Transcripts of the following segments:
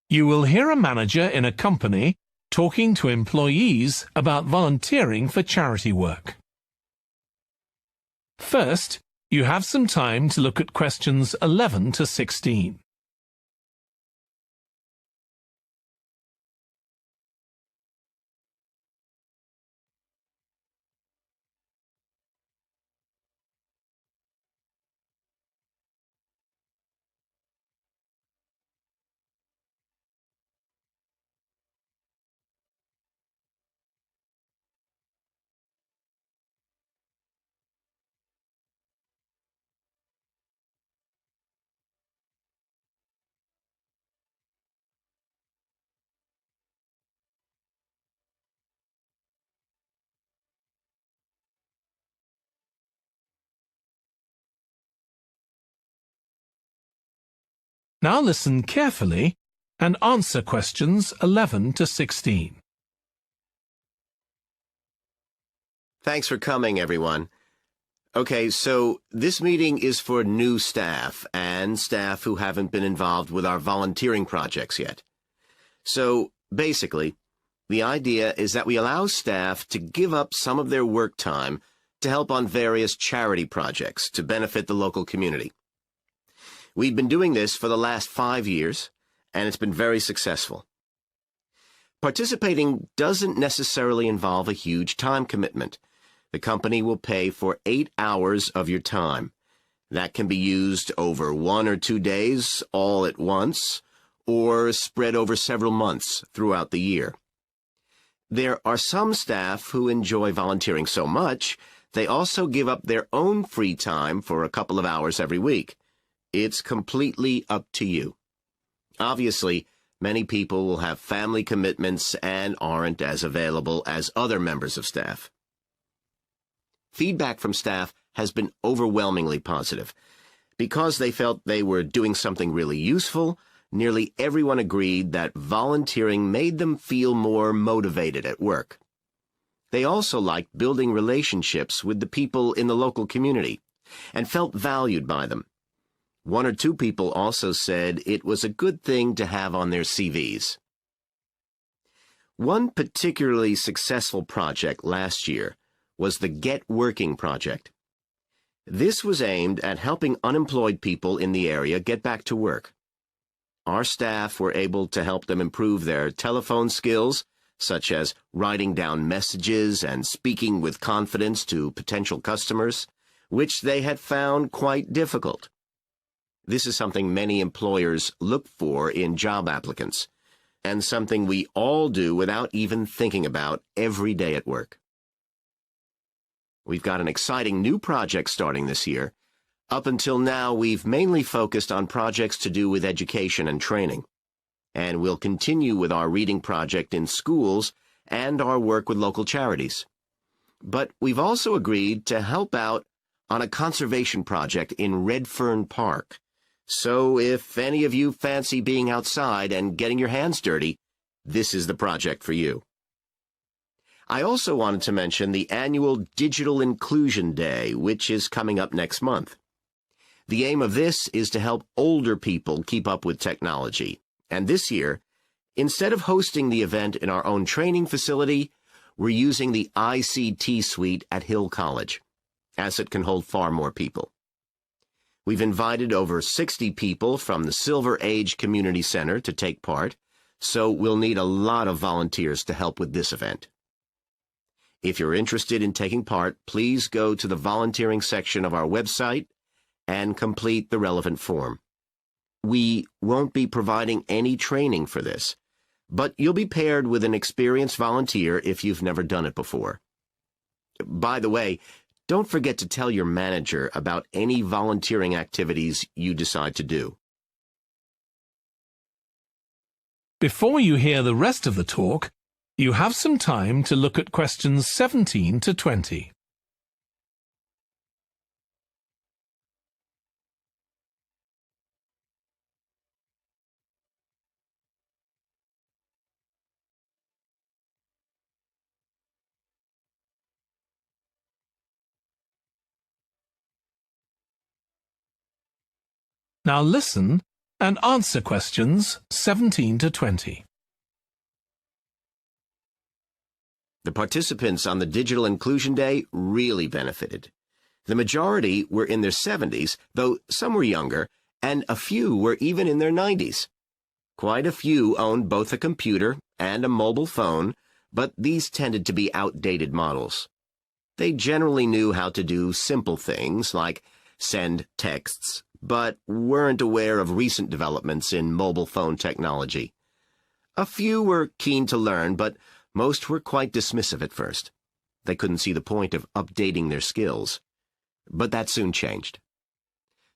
You will hear a manager in a company talking to employees about volunteering for charity work. First, you have some time to look at questions 11 to 16. Now listen carefully and answer questions 11 to 16. Thanks for coming, everyone. Okay, so this meeting is for new staff and staff who haven't been involved with our volunteering projects yet. So, basically, the idea is that we allow staff to give up some of their work time to help on various charity projects to benefit the local community. We've been doing this for the last 5 years, and it's been very successful. Participating doesn't necessarily involve a huge time commitment. The company will pay for 8 hours of your time. That can be used over 1 or 2 days all at once, or spread over several months throughout the year. There are some staff who enjoy volunteering so much, they also give up their own free time for a couple of hours every week. It's completely up to you. Obviously, many people will have family commitments and aren't as available as other members of staff. Feedback from staff has been overwhelmingly positive. Because they felt they were doing something really useful, nearly everyone agreed that volunteering made them feel more motivated at work. They also liked building relationships with the people in the local community and felt valued by them. 1 or 2 people also said it was a good thing to have on their CVs. One particularly successful project last year was the Get Working project. This was aimed at helping unemployed people in the area get back to work. Our staff were able to help them improve their telephone skills, such as writing down messages and speaking with confidence to potential customers, which they had found quite difficult. This is something many employers look for in job applicants, and something we all do without even thinking about every day at work. We've got an exciting new project starting this year. Up until now, we've mainly focused on projects to do with education and training. And we'll continue with our reading project in schools and our work with local charities. But we've also agreed to help out on a conservation project in Redfern Park. So if any of you fancy being outside and getting your hands dirty, this is the project for you. I also wanted to mention the annual Digital Inclusion Day, which is coming up next month. The aim of this is to help older people keep up with technology. And this year, instead of hosting the event in our own training facility, we're using the ICT suite at Hill College, as it can hold far more people. We've invited over 60 people from the Silver Age Community Center to take part, so we'll need a lot of volunteers to help with this event. If you're interested in taking part, please go to the volunteering section of our website and complete the relevant form. We won't be providing any training for this, but you'll be paired with an experienced volunteer if you've never done it before. By the way, don't forget to tell your manager about any volunteering activities you decide to do. Before you hear the rest of the talk, you have some time to look at questions 17 to 20. Now listen and answer questions 17 to 20. The participants on the Digital Inclusion Day really benefited. The majority were in their 70s, though some were younger, and a few were even in their 90s. Quite a few owned both a computer and a mobile phone, but these tended to be outdated models. They generally knew how to do simple things like send texts, but weren't aware of recent developments in mobile phone technology. A few were keen to learn, but most were quite dismissive at first. They couldn't see the point of updating their skills. But that soon changed.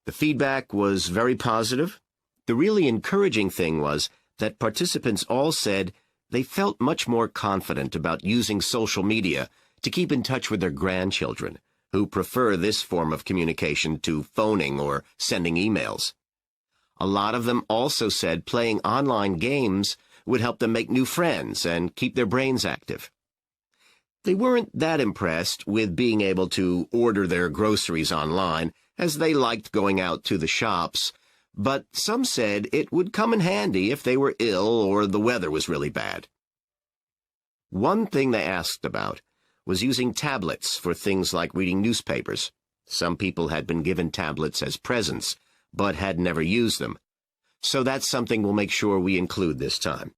The feedback was very positive. The really encouraging thing was that participants all said they felt much more confident about using social media to keep in touch with their grandchildren, who prefer this form of communication to phoning or sending emails. A lot of them also said playing online games would help them make new friends and keep their brains active. They weren't that impressed with being able to order their groceries online, as they liked going out to the shops, but some said it would come in handy if they were ill or the weather was really bad. One thing they asked about was using tablets for things like reading newspapers. Some people had been given tablets as presents, but had never used them. So that's something we'll make sure we include this time.